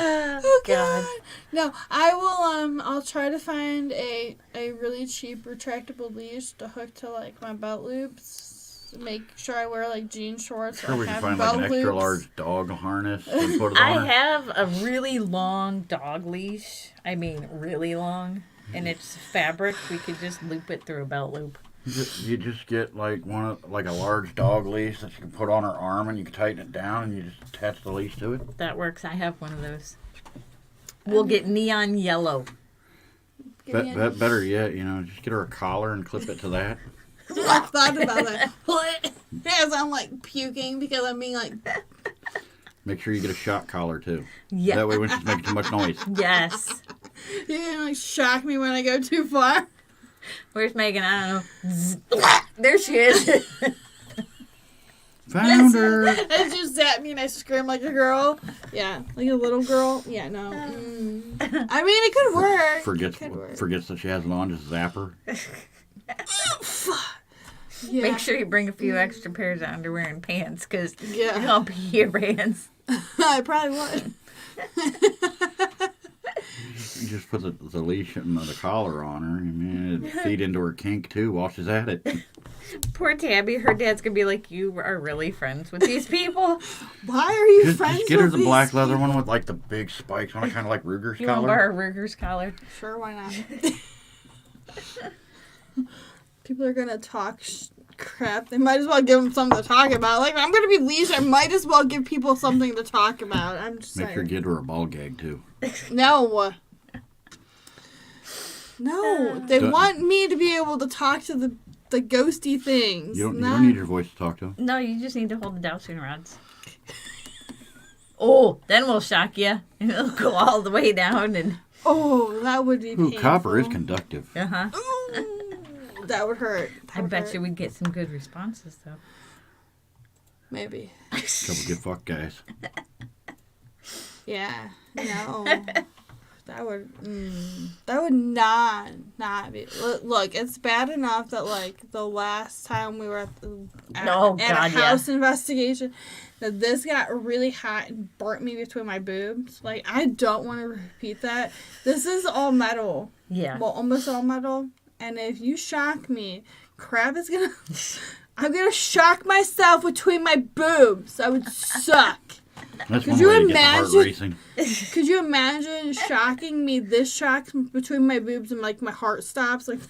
Oh, God. No, I will. I'll try to find a really cheap retractable leash to hook to like my belt loops. Make sure I wear like jean shorts. Sure, we can have find like belt an extra loops. large dog harness and put it I on her. have a really long dog leash. I mean, really long. And it's fabric. We could just loop it through a belt loop. You just get like a large dog leash that you can put on her arm, and you can tighten it down, and you just attach the leash to it. That works. I have one of those. We'll get neon yellow. Better yet, just get her a collar and clip it to that. I thought about that. As I'm like puking because I'm being like. Make sure you get a shock collar too. Yeah. That way, when she's making too much noise. Yes. You're gonna like shock me when I go too far. Where's Megan? I don't know. Zzz. There she is. Found her. And she zapped me and I scream like a girl. Yeah, like a little girl. Yeah, no. I mean, it could work. Forgets that she has it on. Just zap her. Yeah. Make sure you bring a few extra pairs of underwear and pants because Yeah. you'll pee your pants. I probably would. You just put the leash and the collar on her. I mean, it'd feed into her kink too while she's at it. Poor Tabby. Her dad's going to be like, you are really friends with these people? Why are you Just friends get her with the these black leather people? one with like the big spikes on it, kind of like Ruger's You want to collar. borrow Ruger's collar? Sure, why not? People are gonna talk crap. They might as well give them something to talk about. Like, I'm gonna be leashed. I might as well give people something to talk about. I'm just Make saying. sure you get her a ball gag too. No. No. They Don't- want me to be able to talk to the ghosty things. You not- don't need your voice to talk to them. No, you just need to hold the dowsing rods. Oh, then we'll shock you. It'll go all the way down and... Oh, that would be Ooh, painful. copper is conductive. Uh-huh. Ooh, that would hurt. I bet you we'd get some good responses, though. Maybe. Couple good fuck guys. Yeah. No. That would not be. Look, it's bad enough that like the last time we were at a house investigation, that this got really hot and burnt me between my boobs. Like, I don't want to repeat that. This is all metal. Yeah. Well, almost all metal. And if you shock me, crap is gonna. I'm gonna shock myself between my boobs. That would suck. That's Could one you way to get the heart imagine- racing. Could you imagine shocking me this shock between my boobs and like my heart stops? Like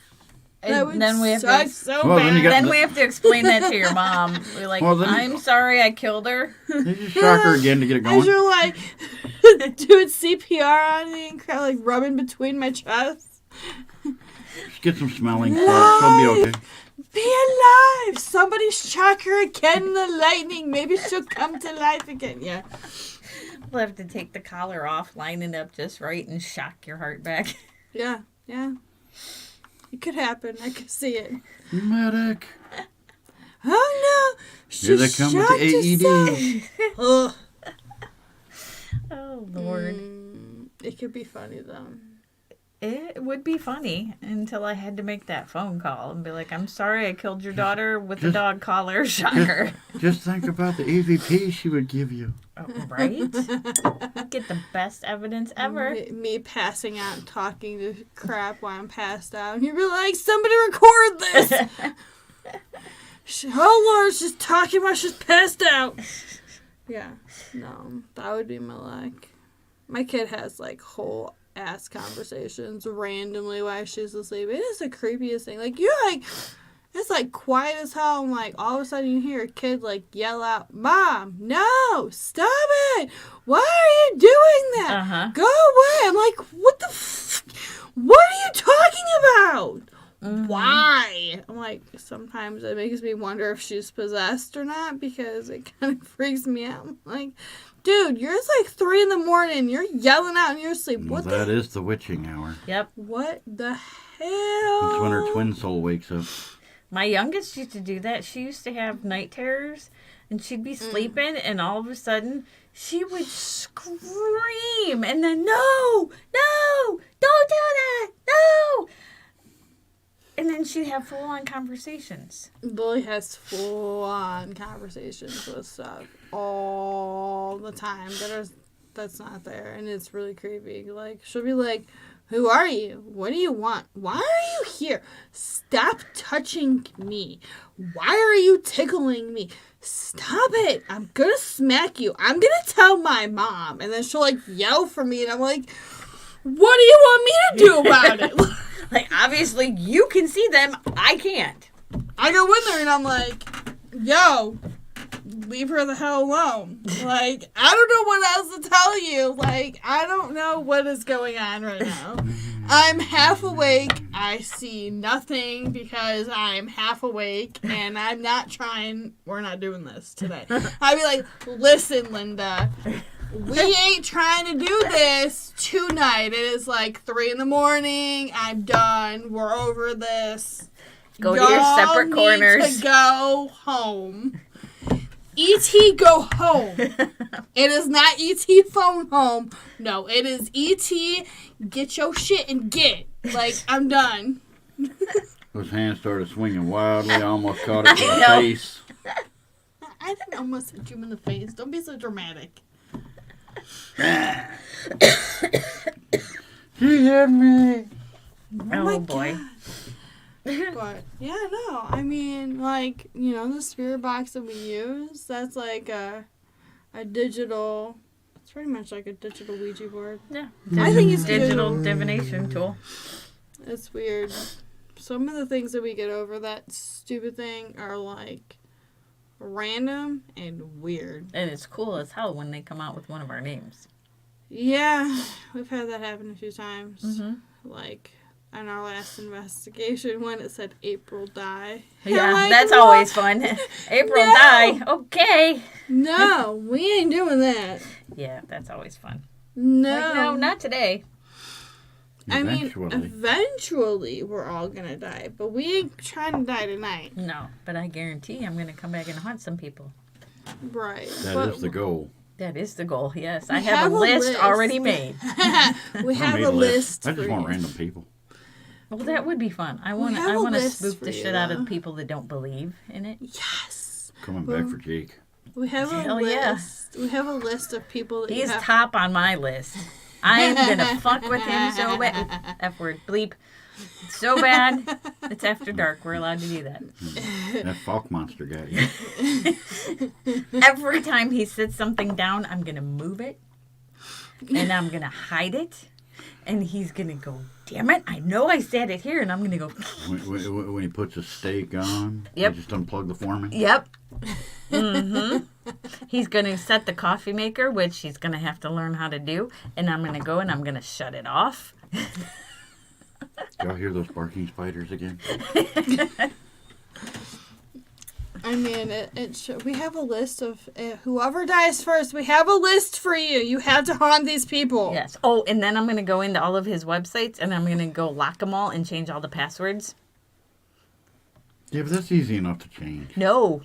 that would then we have suck to, so Well, then bad. you got- then we have to explain that to your mom. We're like, Well, then- I'm sorry I killed her. You just shock her again to get it As going. you're like doing CPR on me and kind of like rubbing between my chests. Just get some smelling salts. She'll be okay. Be alive! Somebody shock her again in the lightning. Maybe she'll come to life again. Yeah. We'll have to take the collar off, line it up just right, and shock your heart back. Yeah. It could happen. I could see it. Medic. Oh no! She Here they come with the shocked AED. herself. Ugh. Oh, Lord. It could be funny though. It would be funny until I had to make that phone call and be like, I'm sorry I killed your daughter with a dog collar. Shocker. Just think about the EVP she would give you. Oh, right? Get the best evidence ever. Me passing out and talking to crap while I'm passed out. And you'd be like, somebody record this! Oh Lord, she's talking while she's passed out. Yeah, no, that would be my luck. My kid has like whole ass conversations randomly while she's asleep. It is the creepiest thing. Like, you're like, it's like quiet as hell. And like, all of a sudden you hear a kid like yell out, Mom, no, stop it. Why are you doing that? Uh-huh. Go away. I'm like, what the what are you talking about? Mm-hmm. Why? I'm like, sometimes it makes me wonder if she's possessed or not because it kind of freaks me out. I'm like, dude, it's like 3 a.m. You're yelling out in your sleep. What That the? is the witching hour. Yep. What the hell? It's when her twin soul wakes up. My youngest used to do that. She used to have night terrors, and she'd be sleeping, and all of a sudden, she would scream, and then, no, don't do that, no. And then she'd have full-on conversations. Lily has full-on conversations with stuff all the time that's not there, and it's really creepy. Like, she'll be like, who are you? What do you want? Why are you here? Stop touching me. Why are you tickling me? Stop it. I'm gonna smack you. I'm gonna tell my mom. And then she'll like yell for me, and I'm like, what do you want me to do about it? Like, obviously, you can see them. I can't. I go in there and I'm like, yo, leave her the hell alone. Like, I don't know what else to tell you. Like, I don't know what is going on right now. I'm half awake. I see nothing because I'm half awake and I'm not trying. We're not doing this today. I'd be like, listen, Linda. We ain't trying to do this tonight. It is like 3 a.m. I'm done. We're over this. Go to your separate Y'all corners. need to go home. E.T. go home. It is not E.T. phone home. No, it is E.T. get your shit and get. Like, I'm done. Those hands started swinging wildly. I almost caught it in the know. face. I didn't almost hit you in the face. Don't be so dramatic. She hit me. Oh, boy. But, yeah, no. I mean, like, you know, the spirit box that we use, that's like a digital, it's pretty much like a digital Ouija board. Yeah. I think it's good. digital divination tool. It's weird. Some of the things that we get over that stupid thing are like random and weird. And it's cool as hell when they come out with one of our names. Yeah, we've had that happen a few times. Mm-hmm. Like in our last investigation when it said April die. Yeah, like, that's what? always fun. April No. die. Okay. No, we ain't doing that. Yeah, that's always fun. No. Like, no, not today. I mean, Eventually. eventually we're all gonna die, but we ain't trying to die tonight. No, but I guarantee I'm going to come back and haunt some people. Right. That but is the goal. That is the goal, yes. We I have a list already made. We have made a list. I just for want you. random people. Well, that would be fun. I We want have a to list spook for the you, shit out of though. the people that don't believe in it. Yes. Coming back for Jake. We have a Hell list. yeah. We have a list of people that you He's have. top on my list. I'm gonna fuck with him so bad. F word, bleep. So bad. It's after dark. We're allowed to do that. That Falk monster got you. Every time he sits something down, I'm gonna move it, and I'm gonna hide it, and he's gonna go, "Damn it! I know I said it here," and I'm gonna go, When he puts a steak on, Yep. you just unplug the foreman. "Yep." He's gonna set the coffee maker, which he's gonna have to learn how to do, and I'm gonna go and I'm gonna shut it off. Y'all hear those barking spiders again? I mean, we have a list of whoever dies first. We have a list for you. You have to haunt these people. Yes. Oh, and then I'm gonna go into all of his websites and I'm gonna go lock them all and change all the passwords. Yeah, but that's easy enough to change. No.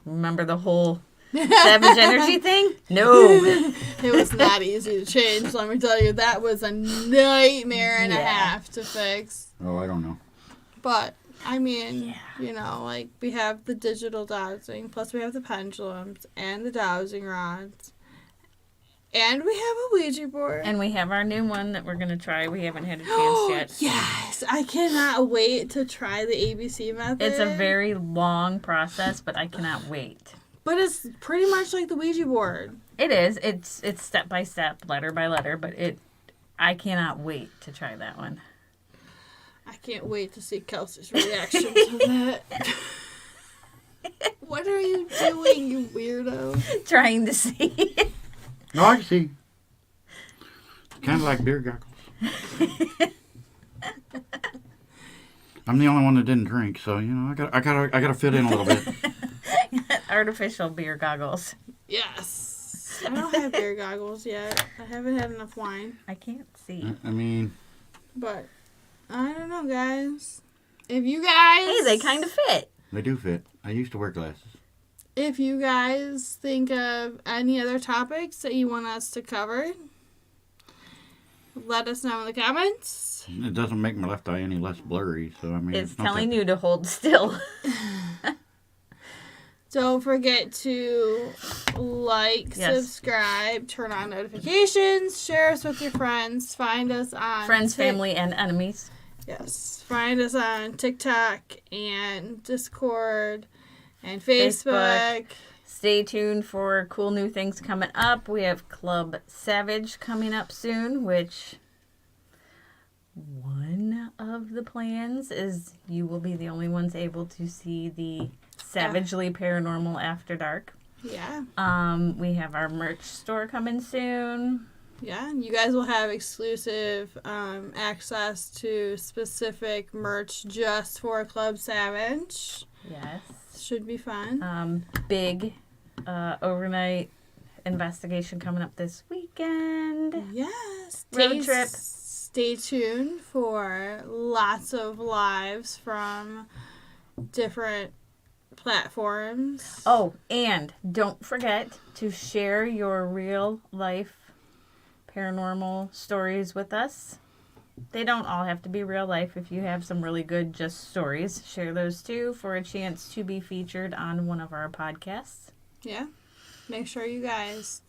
Remember the whole Savage Energy thing? No. It was not easy to change. Let me tell you, that was a nightmare and a Yeah. half to fix. Oh, I don't know. But I mean, you know, like we have the digital dowsing, plus we have the pendulums and the dowsing rods, and we have a Ouija board. And we have our new one that we're gonna try. We haven't had a chance yet. Yes, I cannot wait to try the ABC method. It's a very long process, but I cannot wait. but it's pretty much like the Ouija board. It is. It's step by step, letter by letter, but I cannot wait to try that one. I can't wait to see Kelsey's reaction to that. What are you doing, you weirdo? Trying to see. No, I see. Kind of like beer goggles. I'm the only one that didn't drink, so you know I gotta fit in a little bit. Artificial beer goggles. Yes. I don't have beer goggles yet. I haven't had enough wine. I can't see. I mean, But I don't know, guys. If you guys, Hey, they kind of fit. they do fit. I used to wear glasses. if you guys think of any other topics that you want us to cover, let us know in the comments. It doesn't make my left eye any less blurry, so I mean, It's not telling that- you to hold still. Don't forget to like, Yes. subscribe, turn on notifications, share us with your friends, find us on Friends, family, and enemies. Yes, find us on TikTok and Discord and Facebook. Stay tuned for cool new things coming up. We have Club Savage coming up soon, which one of the plans is you will be the only ones able to see the Savagely Paranormal After Dark. Yeah, We have our merch store coming soon. yeah. You guys will have exclusive access to specific merch just for Club Savage. Yes. Should be fun. Big overnight investigation coming up this weekend. Yes. Road trip. Stay tuned for lots of lives from different platforms. Oh, and don't forget to share your real life paranormal stories with us. They don't all have to be real life. If you have some really good just stories, share those too for a chance to be featured on one of our podcasts. Yeah. Make sure you guys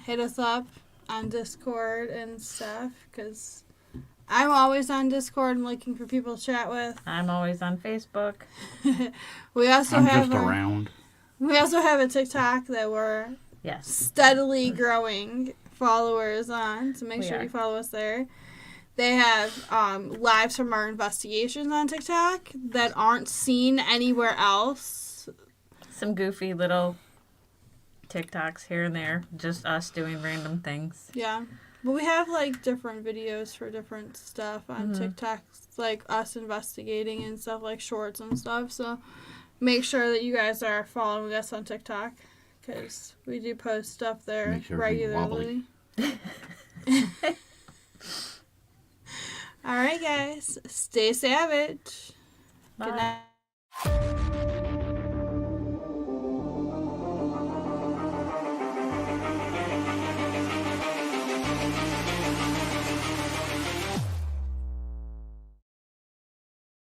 hit us up on Discord and stuff, because I'm always on Discord and looking for people to chat with. I'm always on Facebook. We also I'm have just around. we also have a TikTok that we're Yes. steadily growing followers on, so make We sure are. you follow us there. They have lives from our investigations on TikTok that aren't seen anywhere else. Some goofy little TikToks here and there. Just us doing random things. Yeah. But we have like different videos for different stuff on TikTok, like us investigating and stuff, like shorts and stuff. So make sure that you guys are following us on TikTok, because we do post stuff there Makes everything regularly. All right, guys. Stay savage. Good Bye. night.